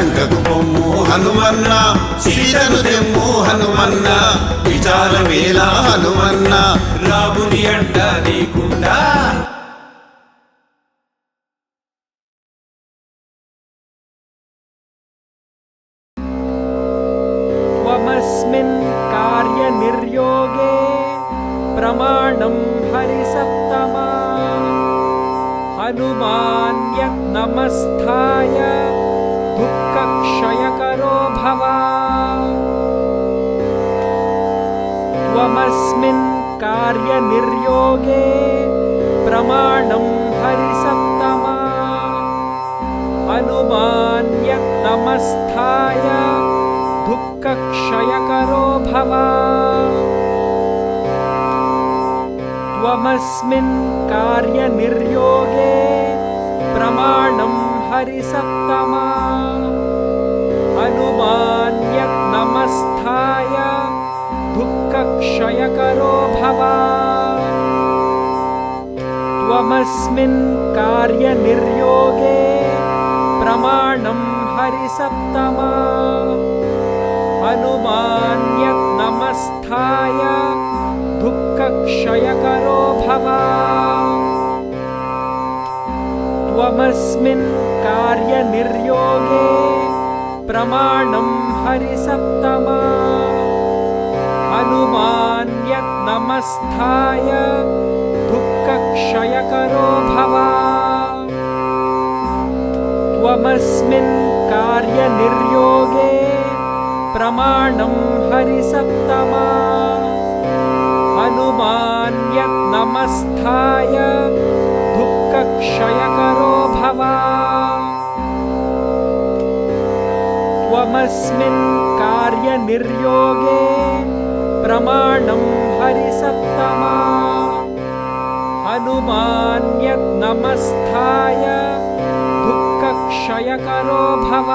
లంకకు పొమ్ము హనుమన్న సీతను తెమ్ము హనుమన్న విచారమేలా హనుమన్న రాముని అండ నీకుండా త్వమస్మిన్ కార్యనిర్యోగే ప్రమాణం హరిసత్తమా హనుమాన్యనమస్థాయ దుఃఖక్షయకరో భవ త్వమస్మిన్ కార్యనిర్యోగే ప్రమాణం హరిసత్తమా హనుమాన్యనమస్థాయ దుఃఖక్షయకరో భవ త్వమస్మిన్ కార్యనిర్యోగే ప్రమాణం హరిసత్తమా హనుమాన్యనమస్థాయ దుఃఖక్షయకరో భవ త్వమస్మిన్ కార్యనిర్యోగే ప్రమాణం హరిసత్తమా హనుమాన్యనమస్థాయ దుఃఖక్షయకరో భవ త్వమస్మిన్ కార్యనిర్యోగే ప్రమాణం హరిసత్తమా హనుమాన్యనమస్థాయ దుఃఖక్షయకరో భవ త్వమస్మిన్ కార్యనిర్యోగే ప్రమాణం హరిసత్తమా హనుమాన్యనమస్థాయ దుఃఖక్షయకరో భవ త్వమస్మిన్ కార్యనిర్యోగే ప్రమాణం హరిసత్తమా హనుమాన్యనమస్థాయ దుఃఖక్షయకరో భవ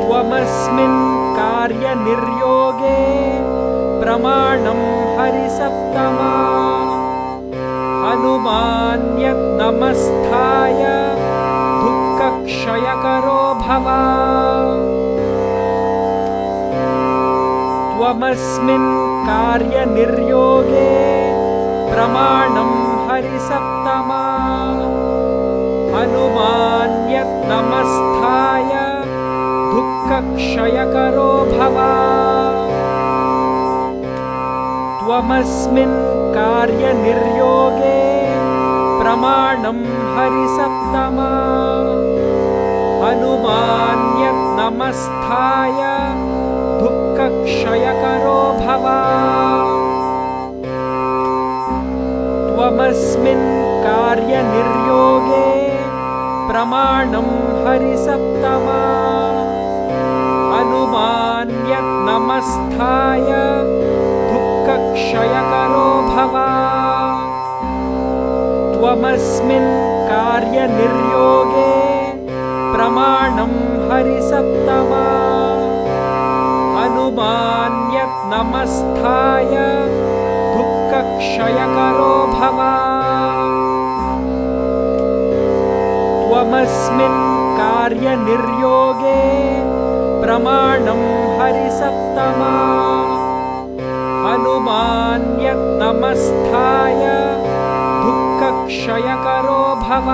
త్వమస్మిన్ కార్యనిర్యోగే ప్రమాణం హరిసత్తమా హనుమాన్యనమస్థాయ దుఃఖక్షయకరో భవ త్వమస్మిన్ కార్యనిర్యోగే ప్రమాణం హరిసత్తమా హనుమాన్యనమస్థాయ దుఃఖక్షయకరో భవ త్వమస్మిన్ కార్యనిర్యోగే ప్రమాణం హరిసత్తమా హనుమాన్యనమస్థాయ దుఃఖక్షయకరో భవ త్వమస్మిన్ కార్యనిర్యోగే ప్రమాణం హరిసత్తమా హనుమాన్యనమస్థాయ దుఃఖక్షయకరో భవ త్వమస్మిన్ కార్యనిర్యోగే ప్రమాణం హరిసత్తమా హనుమాన్యనమస్థాయ దుఃఖక్షయకరో భవ త్వమస్మిన్ కార్యనిర్యోగే ప్రమాణం హరిసత్తమా హనుమాన్యనమస్థాయ దుఃఖక్షయకరో భవ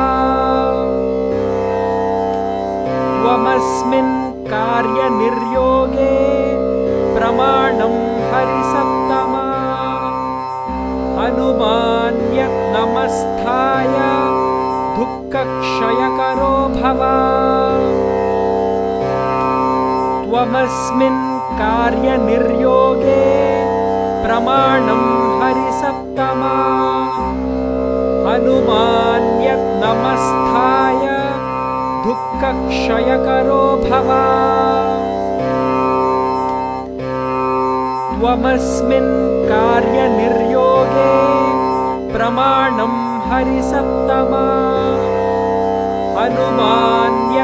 త్వమస్మిన్ కార్యనిర్యోగే ప్రమాణం హరిసత్తమా హనుమాన్యనమస్థాయ దుఃఖక్షయకరో భవ త్వమస్మిన్ కార్యనిర్యోగే ప్రమాణం హరిసత్తమా హనుమాన్యనమస్థాయ దుఃఖక్షయకరో భవ త్వమస్మిన్ కార్యనిర్యోగే ప్రమాణం హరిసత్తమా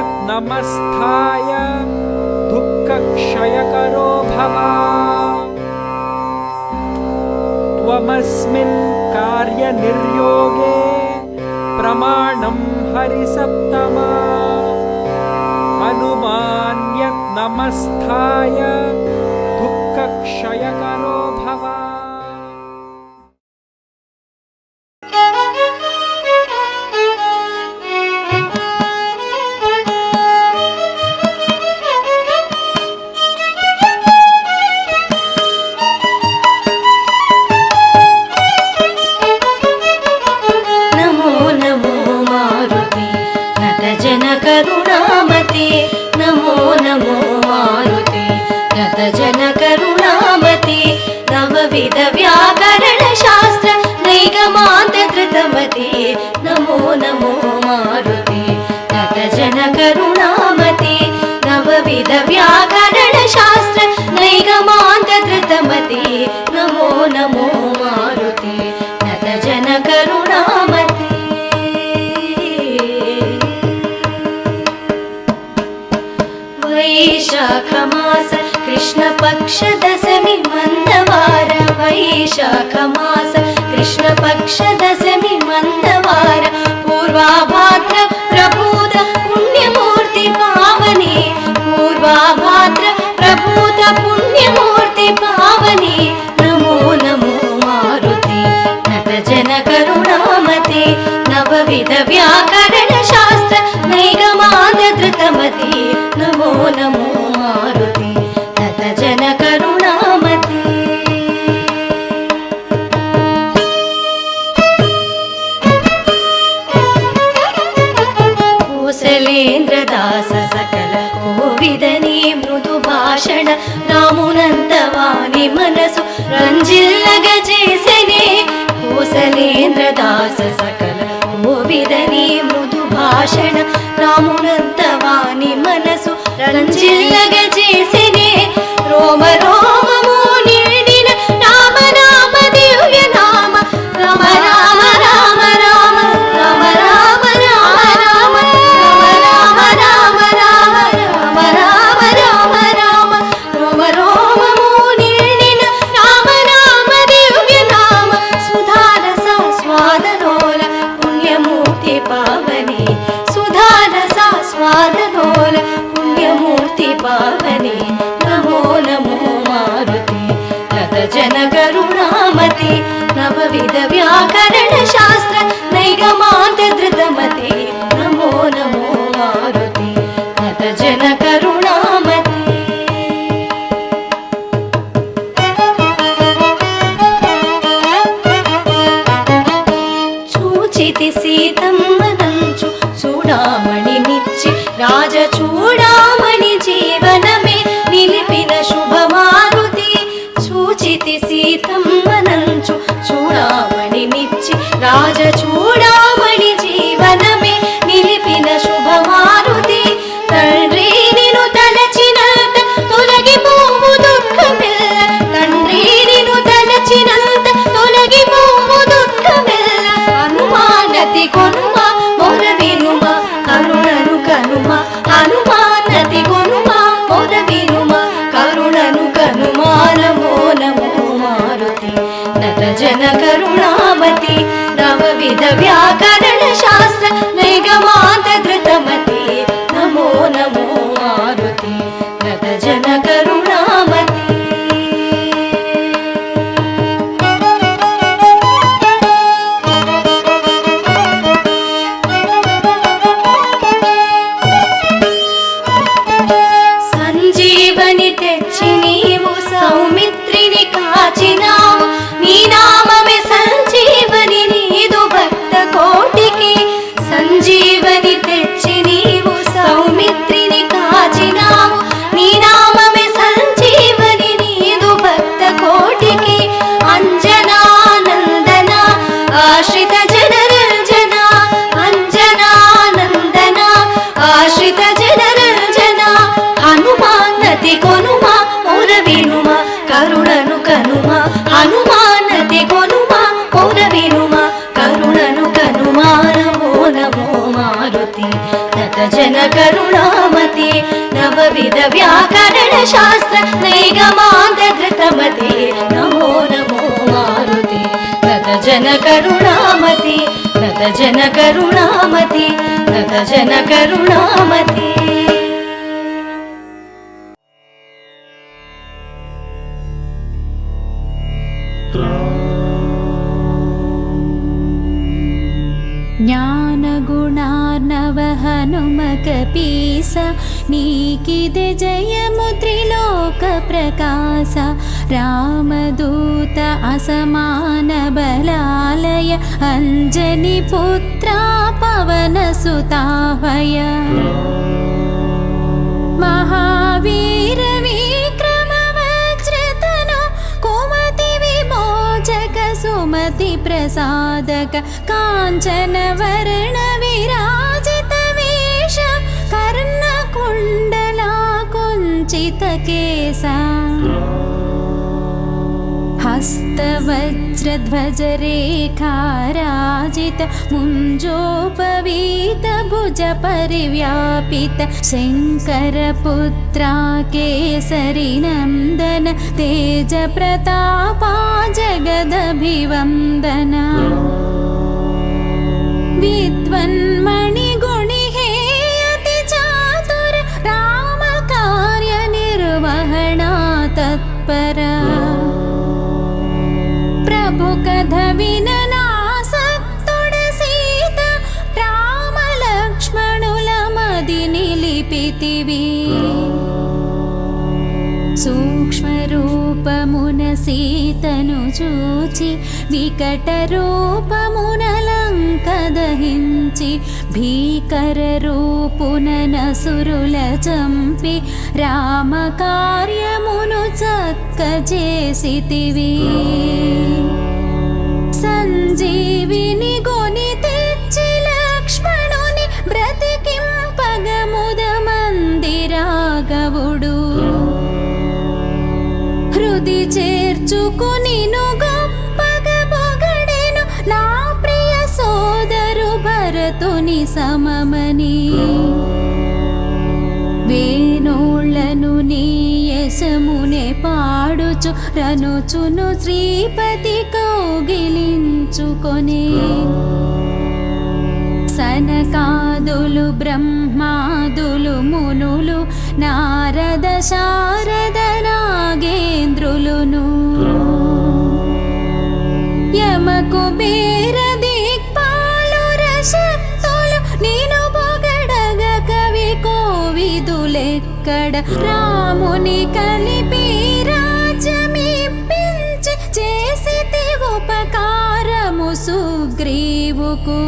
హనుమాన్యనమస్థాయ దుఃఖక్షయకరో భవ త్వమస్మిన్ కార్యనిర్యోగే ప్రమాణం హరిసత్తమా नमस्ताय दुःखक्षयकरो भव। करुणामते नमो नमो मारुते नतजन करुणामते नवविध व्याकरण शास्त्र नैगमान्त धृतमते नमो नमो मारुते नतजन करुणामते नवविध व्याकरण शास्त्र नैगमान्त धृतमते नमो नमो मारुते नतजन करुणामते। वैशाखमास कृष्णपक्ष दशमी मंदवार वैशाखमास कृष्णपक्ष दशमी मंदवार पूर्वाभाद्र प्रभूत पुण्यमूर्ति पावनी पूर्वाभाद्र प्रभूत पुण्यमूर्ति पावनी नमो नमो मारुति नतजन करुणामते नवविध व्याकरण शास्त्र नैगमान्त धृतमते नमो नमो मारुति नतजन करुणामते। कौसलेन्द्रदास सकल कोविदनी मृदु भाषण रामुनंतवानी मनसु ರಂಜಿಲ್ಲಗ చేసెనే कौसलेन्द्रदास सकल कोविदनी मृदु भाषण రామునంతవాని మనసు రంజిల్లగ చేసెనే రోమ రోమము నిండిన రామ రామ దివ్య నామ రామ రామ రామ రామ రామ రామ రామ రామ రామ రామ రామ రామ రామ రామ రామ రోమ రోమము నిండిన రామ రామ దివ్య నామ సుధారస స్వాదనోల పుణ్యమూర్తి పావని సుధారస స్వాదనోల పుణ్యమూర్తి పావని నమో నమో మారుతి నతజన కరుణామతి నవవిధ వ్యాకరణ శాస్త్ర నైగమాంత ధృతమతి నమో నమో మారుతి నతజన కరుణామతి। చూచితి సీతమ్మనంచు చూడామణి నిచ్చి రాజ చూడామణి జీవనమే నిలిపిన శుభమారుతి చూచితి సీతమ్మనంచు చూడామణి నిచ్చి రాజ చూడామణి జీవనమే నిలిపిన శుభమారుతి తండ్రి నిను తలచినంత తొలగిపోవు దుఃఖమెల్ల తండ్రి నిను తలచినంత తొలగిపోవు దుఃఖమెల్ల హనుమానతి కొనుమ మొర వినుమ కరుణను కనుమ హనుమానతి కొనుమ మొర వినుమ కరుణను కనుమ నమో నమో మారుతి నతజన కరుణామతి నవవిధ వ్యాకరణ శాస్త్ర నైగమాంత ధృతమతి నమో నమో మారుతి నతజన కరుణామతి। సంజీవని తెచ్చి నీవు సౌమిత్రిని కాచినావు నీ నామమే సంజీవని నీదు భక్త కోటికి సంజీవని తెచ్చి నీవు సౌమిత్రిని కాచినావు నీ నామమే సంజీవని నీదు భక్త కోటికి అంజనానందన ఆశ్రిత జనరంజన అంజనానందన ఆశ్రిత జనరంజన హనుమానతి కొనుమ మొర వినుమ కరుణను కనుమ హనుమానతి కొనుమ మొర వినుమ కరుణను కనుమ నమో నమో మారుతి నతజన కరుణామతి నవవిధ వ్యాకరణ శాస్త్ర నైగమాంత ధృతమతి నమో నమో మారుతి నతజన కరుణామతి నతజన కరుణామతి। नतजन करुणामते। హనుమక పీస నీకిదే జయము త్రిలోక ప్రకాశ రామదూత అసమాన బలాలయ అంజని పుత్ర పవన సుతావయ మహావీర విక్రమ వజ్రతను కుమతి విమోచక సుమతి ప్రసాదక కాంచన వర్ణ విరాజిత వేష కర్ణ కుండల కుంచిత కేశ हस्तवज्रध्वजरेखाराजित मुञ्जोपवीत भुज परिव्यापित शङ्करपुत्रा केसरी नन्दन तेजप्रतापा जगदभिवन्दना विद्वन्मणिगुणिहेयति चातुर रामकार्यनिर्वहणा तत्परा ప్రభు కథ విననాసక్తుడ సీత రామ లక్ష్మణుల మది నిలిపితివి సూక్ష్మ రూపమున సీతను చూచి వికట రూపమున లంక దహించి భీకర రూపున నసురుల చంపి రామ కార్యమును చక్క చేసితివి సంజీవిని గొని తెచ్చి లక్ష్మణుని బ్రతికింపగ ముదమంది రాఘవుడు హృది చేర్చుకునిను గొప్పగ పొగడెను నా ప్రియ సోదరు భరతుని సమమని వేణోళ్లను నీ యశమునే పాడుచు రనుచును శ్రీపతి కౌగిలించుకొనే సనకాదులు బ్రహ్మాదులు మునులు నారద శారద నాగేంద్రులును యమ కుబేర దిక్పాలుర శక్తులు నేను పొగడగ కవి కోవిదులెక్కడ రాముని కలిపి రాజ్యమిప్పించి చేసితి ఉపకారము సుగ్రీవుకు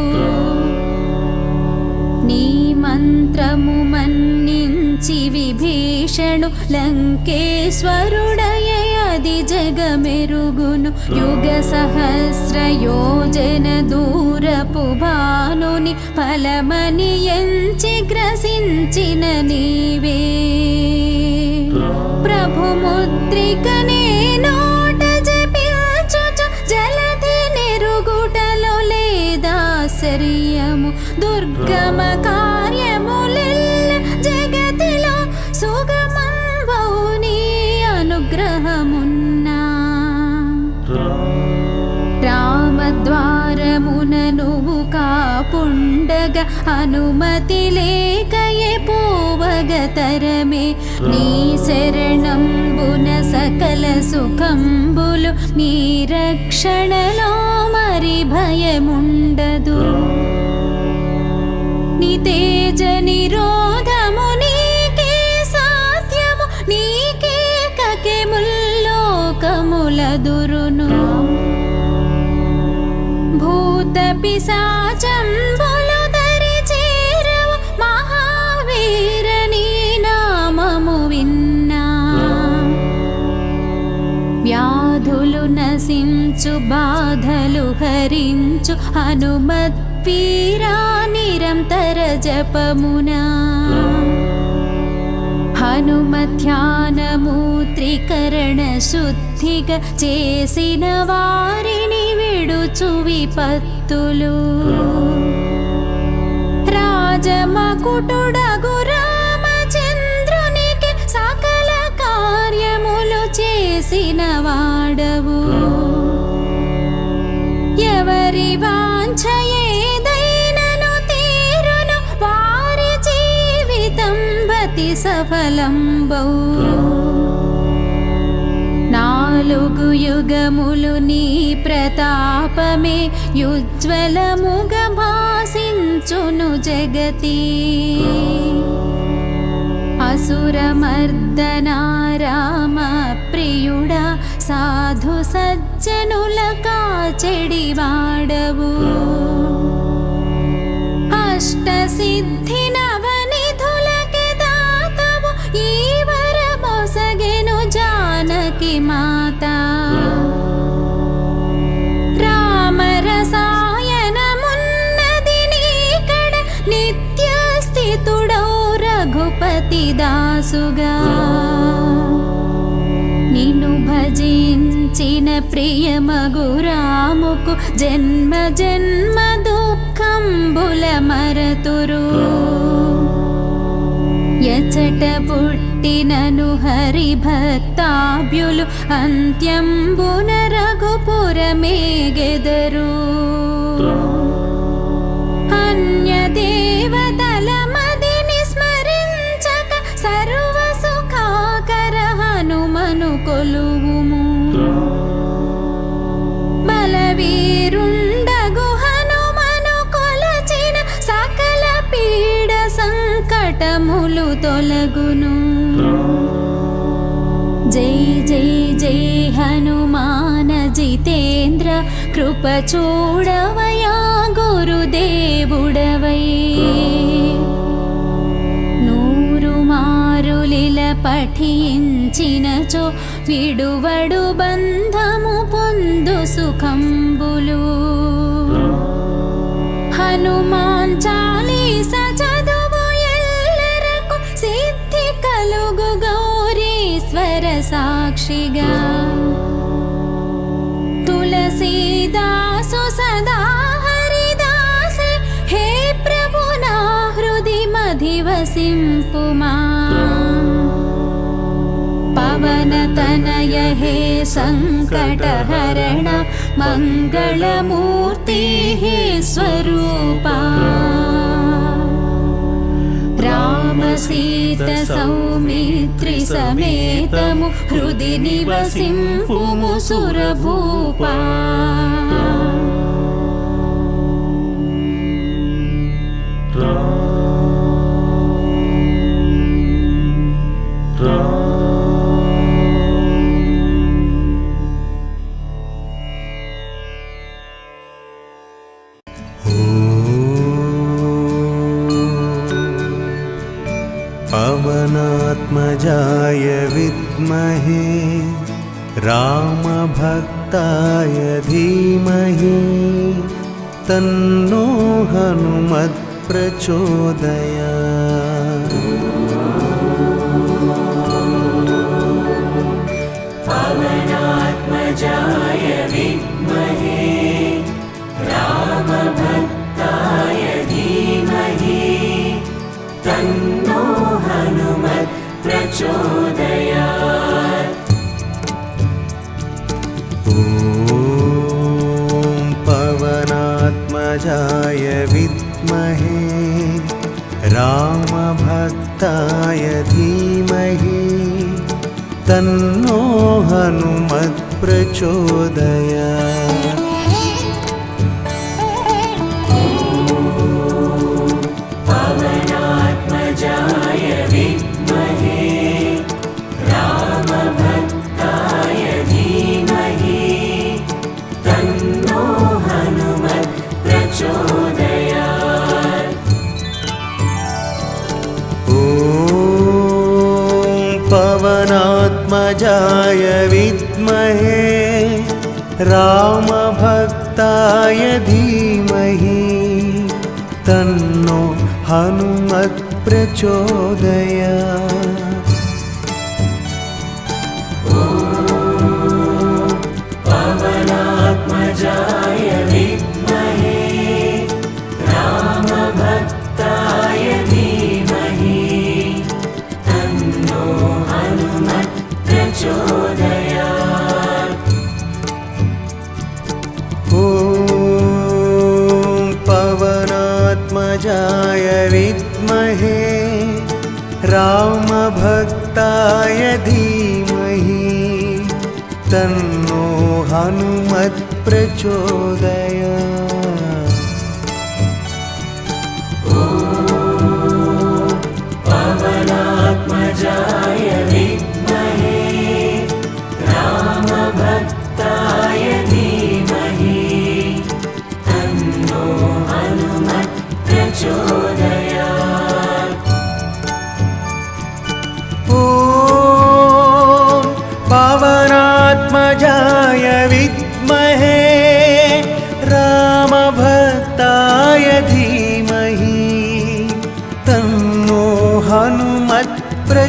నీ మంత్రము మన్నించి విభీషణు లంకేశ్వరుడయ అది జగమెరుగును యుగ సహస్ర యోజన దూరపు భానుని ఫలమని ఎంచి గ్రసించిన నీవే ప్రభు ముద్రికనే నోట జపించుచు జలధి నెరుగుటలో లేదాశ్చర్యము దుర్గమ కార్యములెల్ల జగతిలో సుగమం వౌని అనుగ్రహమున్నా రామద్వారమున నువ్వు కాపుండగ అనుమతి లేకయే పోవగ తరమే నీ శరణంబున సకల సుఖంబులు నీ రక్షణలో మరి భయముండదు నీ తేజ నిరోధము నీకే సాధ్యము నీకే కకే ముల్లోకములదురును భూత పిశాచంబులు దరి చేరవు మహావీర నీ నామము విన్నా వ్యాధులు నశించు బాధలు హరించు హనుమత్ వీరా నిరంతర జపమునా హనుమధ్యానము త్రికరణ శుద్ధిగా చేసిన వారిని విడుచు విపత్తులు రాజమకుటుడగు రామచంద్రునికి సకల కార్యములు చేసిన వాడవు ఎవరి వాంఛ ఏదైనను తీరును వారి జీవితం భతి సఫలంబౌ నాలుగు యుగములు నీ ప్రతాపమే యుజ్వలముగ భాసిన్ ప్రసరించును జగతి అసురమర్దనా రామ ప్రియుడా సాధు సజ్జనుల కాచెడివాడవు అష్టసిద్ధి నవనిధులకి దాతవు ఈ వరమొసగెను జానకి మాత రామరసాయనమున్నది నీకడ నిత్య స్థితుడౌ రఘుపతి దాసుగా నిన్ను భజించిన ప్రియమగు రాముకు జన్మ జన్మ దుఃఖంబుల మరతురు ఎచట పుట్టినను హరి భక్తాభ్యులు అంత్యంబున రఘుపురమేగెదరు అన్య దేవతల మదిని స్మరించక సర్వ సుఖాకర హనుమను కొలువుము బలవీరుండగు హనుమను కొలచిన సకల పీడ సంకటములు తొలగును జై జై జై హనుమాన జితేంద్ర కృప చూడవయా గురుదేవుడవై నూరు మారులిల పఠించినచో విడువడు బంధము పొందు సుఖంబులు హనుమాన్ చాలీస చదువు ఎల్లరకు సిద్ధి కలుగు గౌరీశ్వర సాక్షిగా తులసీదాసు సదా హరిదాసే హే ప్రభు నా హృది మధివసింపుమా పవన తనయ హే సంకటహరణ మంగళమూర్తి హే స్వరూపా రామ సీత సౌమిత్రి సమేతము హృది నివసింపుము సురభూపా पवनात्मजाय विद्महे रामभक्ताय धीमहि तन्नो हनुमत् प्रचोदयात् पवनात्मजाय विद्महे रामभक्ताय धीमहि तन्नो हनुमत् प्रचोदयात् ॐ पवनात्मजाय विद्महे रामभक्ताय धीमहि तन्नो हनुमत् प्रचोदयात् पवनात्मजाय विद्महे रामभक्ताय धीमहि तन्नो हनुमत् प्रचोदयात् ॐ पवनात्मजाय विद्महे रामभक्ताय धीमहि तन्नो हनुमत् प्रचोदयात् पवनात्मजाय विद्महे रामभक्ताय धीमहि तन्नो हनुमत् प्रचोदयात् ॐ पवनात्मजाय विद्महे रामभक्ताय धीमहि तन्नो हनुमत् प्रचोदयात्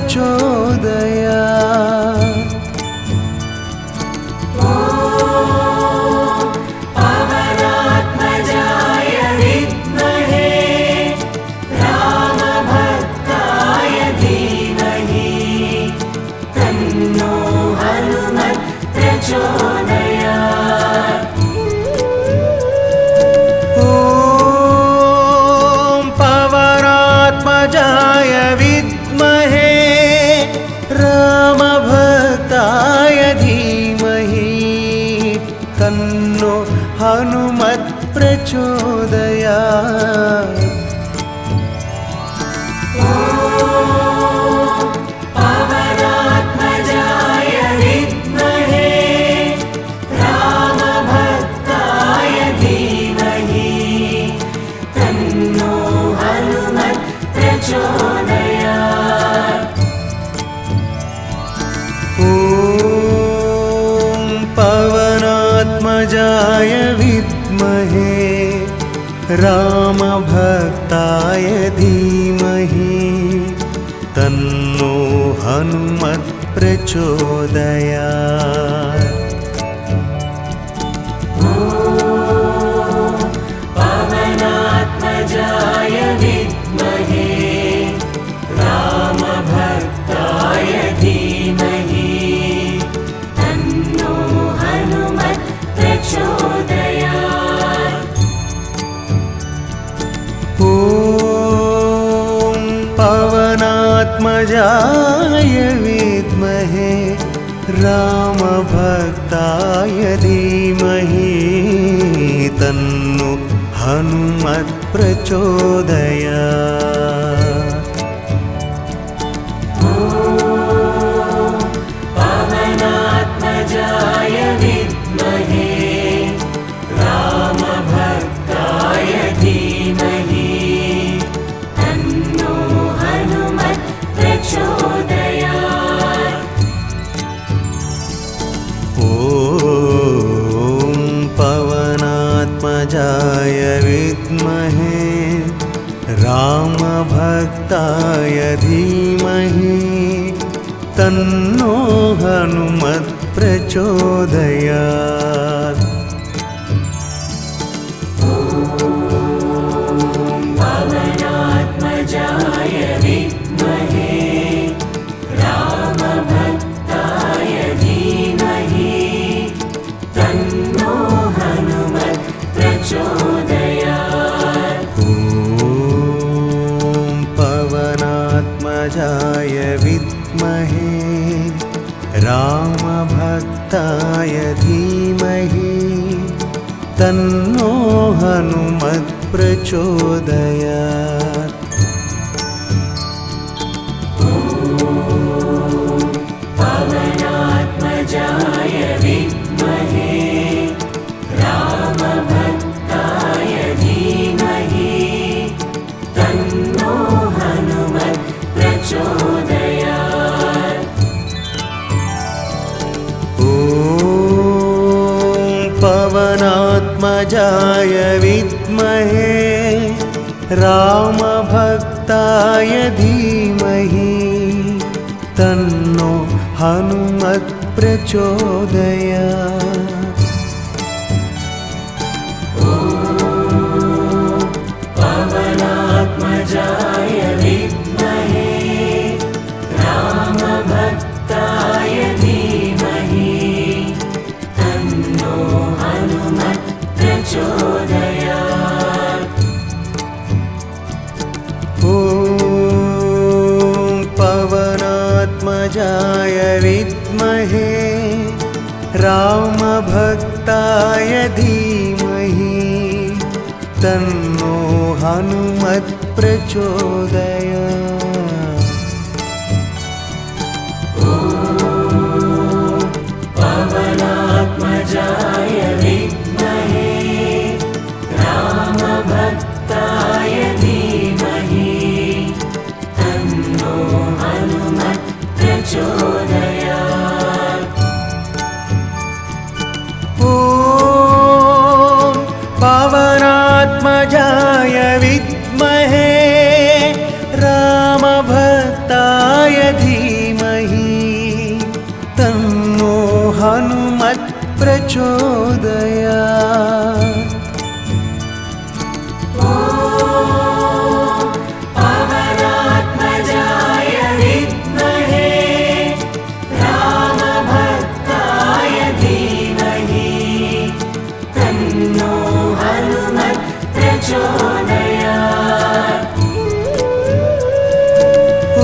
प्रचोदयात्। पवनात्मजाय विद्महे रामभक्ताय धीमहि तन्नो हनुमत् प्रचोदयात्। ॐ पवनात्मजाय विद्महे रामभक्ताय धीमहि तन्नो हनुमत् प्रचोदयात्। पवनात्मजाय विद्महे रामभक्ताय धीमहि तन्नो हनुमत् प्रचोदयात्। ॐ पवनात्मजाय विद्महे रामभक्ताय धीमहि तन्नो हनुमत् प्रचोदयात्। पवनात्मजाय विद्महे रामभक्ताय धीमहि तन्नो हनुमत् प्रचोदयात्। ॐ पवनात्मजाय विद्महे रामभक्ताय धीमहि तन्नो हनुमत् प्रचोदयात्। पवनात्मजाय विद्महे रामभक्ताय धीमहि तन्नो हनुमत् प्रचोदयात्। ॐ पवनात्मजाय विद्महे रामभक्ताय धीमहि तन्नो हनुमत् प्रचोदयात्। पवनात्मजाय विद्महे रामभक्ताय धीमहि तन्नो हनुमत् प्रचोदयात्। ॐ पवनात्मजाय विद्महे रामभक्ताय धीमहि तन्नो हनुमत् प्रचोदयात्। पवनात्मजाय विद्महे रामभक्ताय धीमहि तन्नो हनुमत् प्रचोदयात्। ॐ पवनात्मजाय विद्महे रामभक्ताय धीमहि तन्नो हनुमत् प्रचोदयात्। पवनात्मजाय विद्महे रामभक्ताय धीमहि तन्नो हनुमत् प्रचोदयात्। ॐ पवनात्मजाय विद्महे रामभक्ताय धीमहि तन्नो हनुमत् प्रचोदयात्। पवनात्मजाय विद्महे रामभक्ताय धीमहि तन्नो हनुमत् प्रचोदयात्। ॐ पवनात्मजाय विद्महे राम प्रचोदयात्। पवनात्मजाय विद्महे रामभक्ताय धीमहि तन्नो हनुमत् प्रचोदयात्।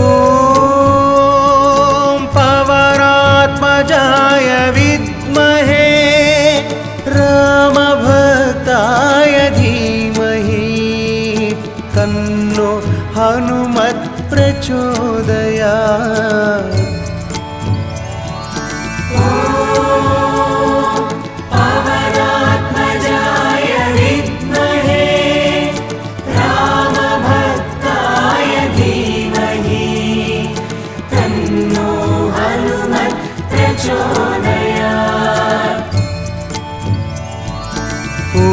ॐ पवनात्मजाय विद्महे रामभक्ताय धीमहि तन्नो हनुमत् प्रचोदयात्। पवनात्मजाय विद्महे रामभक्ताय धीमहि तन्नो हनुमत् प्रचोदयात्। ॐ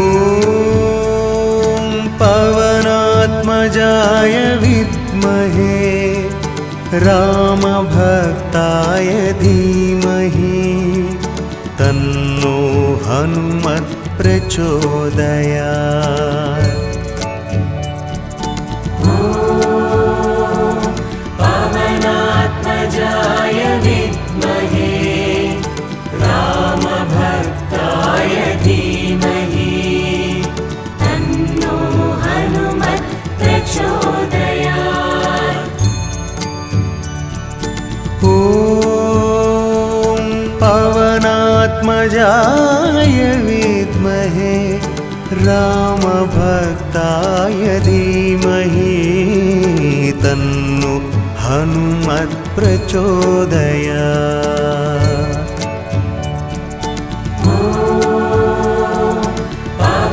पवनात्मजाय विद्महे रामभक्ताय धीमहि तन्नो हनुमत् प्रचोदयात्। पवनात्मजाय विद्महे रामभक्ताय धीमहि तन्नो हनुमत् प्रचोदयात्। ॐ पवनात्मजाय विद्महे रामभक्ताय धीमहि तन्नो हनुमत् प्रचोदयात्।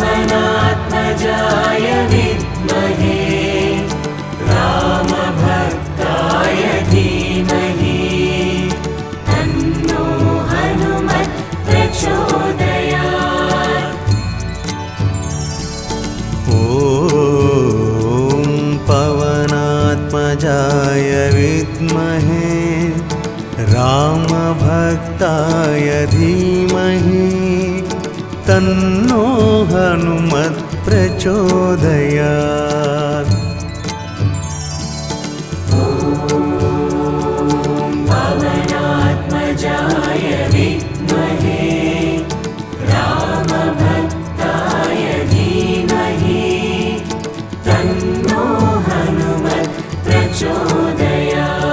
पवनात्मजाय विद्महे रामभक्ताय धीमहि तन्नो हनुमत् प्रचोदयात्। ॐ पवनात्मजाय विद्महे रामभक्ताय धीमहि तन्नो हनुमत् प्रचोदयात्। पवनात्मजाय विद्महे रामभक्ताय धीमहि तन्नो हनुमत् प्रचोदयात्।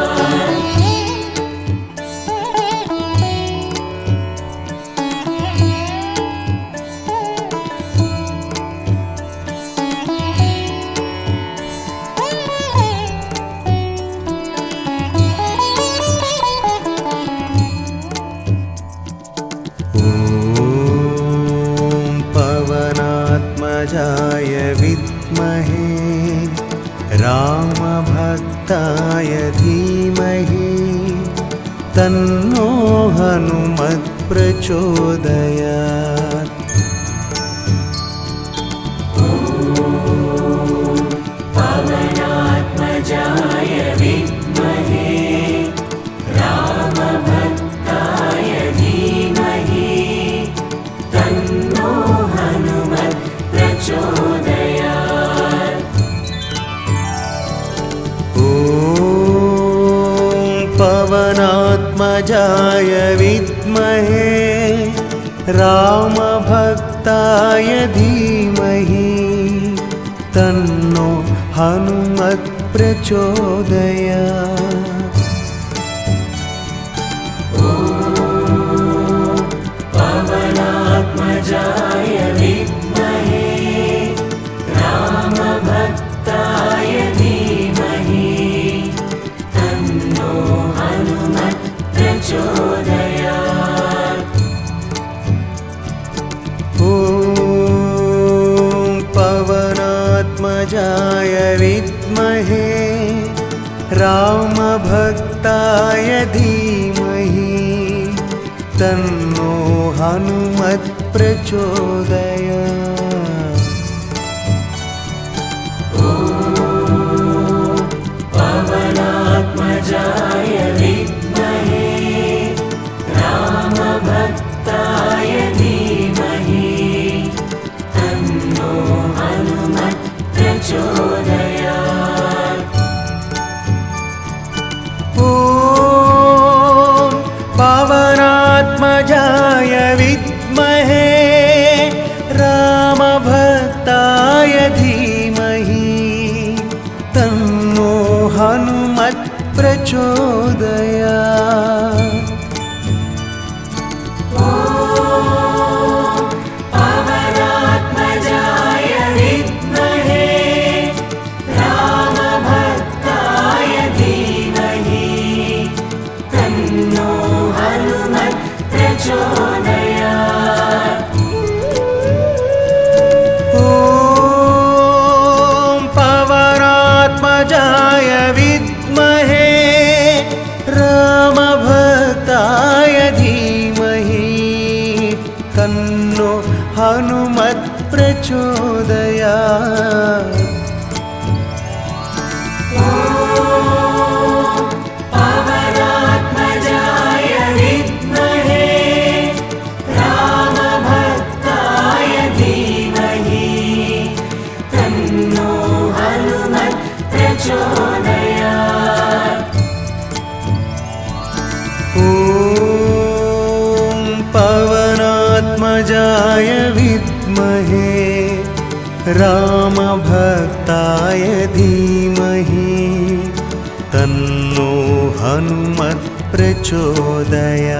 ॐ पवनात्मजाय विद्महे रामभक्ताय धीमहि तन्नो हनुमत् प्रचोदयात्। पवनात्मजाय विद्महे रामभक्ताय धीमहि तन्नो हनुमत् प्रचोदयात्। ॐ पवनात्मजाय विद्महे रामभक्ताय धीमहि तन्नो हनुमत् प्रचोदयात्। पवनात्मजाय विद्महे रामभक्ताय धीमहि तन्नो हनुमत् प्रचोदयात्। ॐ पवनात्मजाय विद्महे रामभक्ताय धीमहि तन्नो हनुमत् प्रचोदयात्। पवनात्मजाय विद्महे रामभक्ताय धीमहि प्रचोदयात्। पवनात्मजाय विद्महे रामभक्ताय धीमहि तन्नो हनुमत् प्रचोदयात्। ॐ पवनात्मजाय विद्महे रामभक्ताय धीमहि तन्नो हनुमत् प्रचोदयात्। पवनात्मजाय विद्महे रामभक्ताय धीमहि तन्नो हनुमत् प्रचोदयात्। ॐ पवनात्मजाय विद्महे रामभक्ताय धीमहि तन्नो हनुमत् प्रचोदयात्।